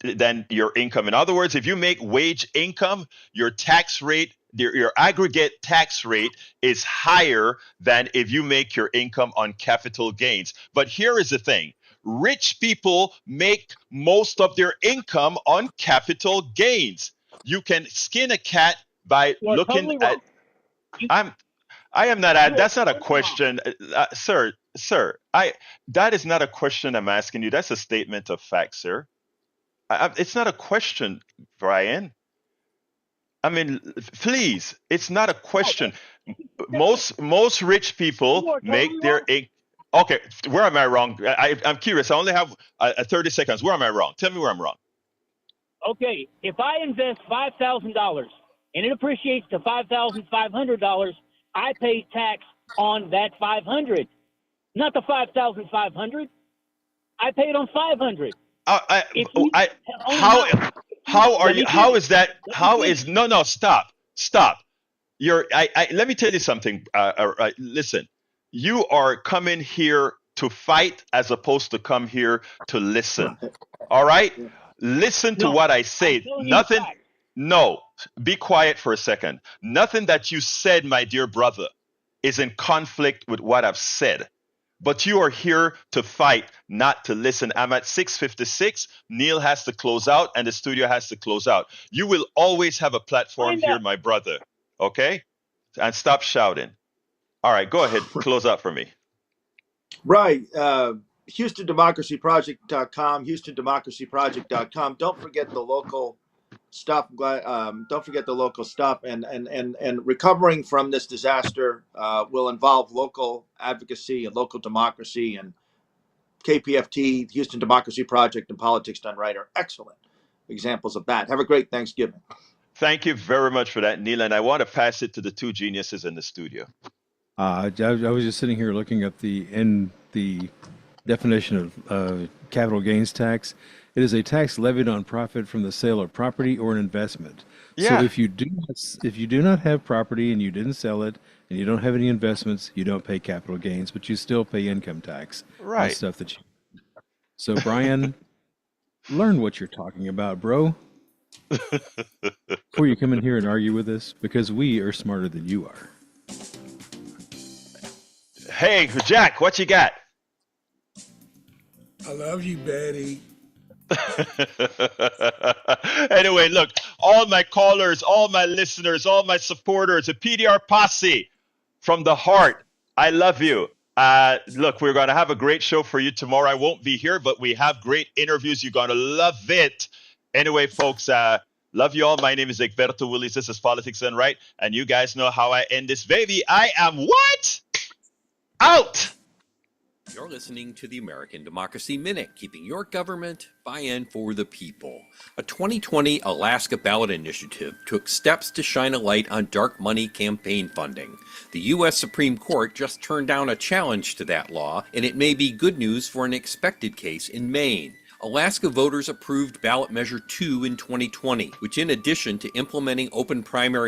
than your income. In other words, if you make wage income, your tax rate, your aggregate tax rate is higher than if you make your income on capital gains. But here is the thing. Rich people make most of their income on capital gains. You can skin a cat by You are looking totally at. wrong. You, I am not. you are That's not a totally wrong. question, sir. That is not a question I'm asking you. That's a statement of fact, sir. It's not a question, Brian. I mean, please, it's not a No, question. statement. Most rich You people are make totally their wrong. Okay, where am I wrong? I'm curious. I only have 30 seconds. Where am I wrong? Tell me where I'm wrong. Okay, if I invest $5,000 and it appreciates to $5,500, I pay tax on that 500, not the 5,500. I paid on 500. If you I only have, how are let you? me How finish. is that? Let me How finish. is no, stop. Let me tell you something. Listen, you are coming here to fight as opposed to come here to listen. All right, listen to No, what I I'm say. telling you the Nothing. fact. No, be quiet for a second. Nothing that you said, my dear brother, is in conflict with what I've said. But you are here to fight, not to listen. I'm at 6:56. Neil has to close out and the studio has to close out. You will always have a platform Find here, out. my brother. Okay? And stop shouting. All right, go ahead. Close out for me. Right. HoustonDemocracyProject.com, HoustonDemocracyProject.com. Don't forget the local stuff. Don't forget the local stuff. And recovering from this disaster will involve local advocacy and local democracy. And KPFT, Houston Democracy Project, and Politics Done Right are excellent examples of that. Have a great Thanksgiving. Thank you very much for that, Neil. And I want to pass it to the two geniuses in the studio. I was just sitting here looking at the definition of capital gains tax. It is a tax levied on profit from the sale of property or an investment. So Yeah, if you do not have property and you didn't sell it and you don't have any investments, you don't pay capital gains, but you still pay income tax on right. stuff that you. So Brian, learn what you're talking about, bro, before you come in here and argue with us, because we are smarter than you are. Hey, Jack, what you got? I love you, Betty. Anyway, look, all my callers, all my listeners, all my supporters, the PDR posse from the heart, I love you. Look, we're going to have a great show for you tomorrow. I won't be here, but we have great interviews. You're going to love it. Anyway, folks, love you all. My name is Egberto Willis. This is Politics Done Right. And you guys know how I end this, baby. I am what? Out. You're listening to the American Democracy Minute, keeping your government by and for the people. A 2020 Alaska ballot initiative took steps to shine a light on dark money campaign funding. The U.S. Supreme Court just turned down a challenge to that law, and it may be good news for an expected case in Maine. Alaska voters approved Ballot Measure 2 in 2020, which in addition to implementing open primary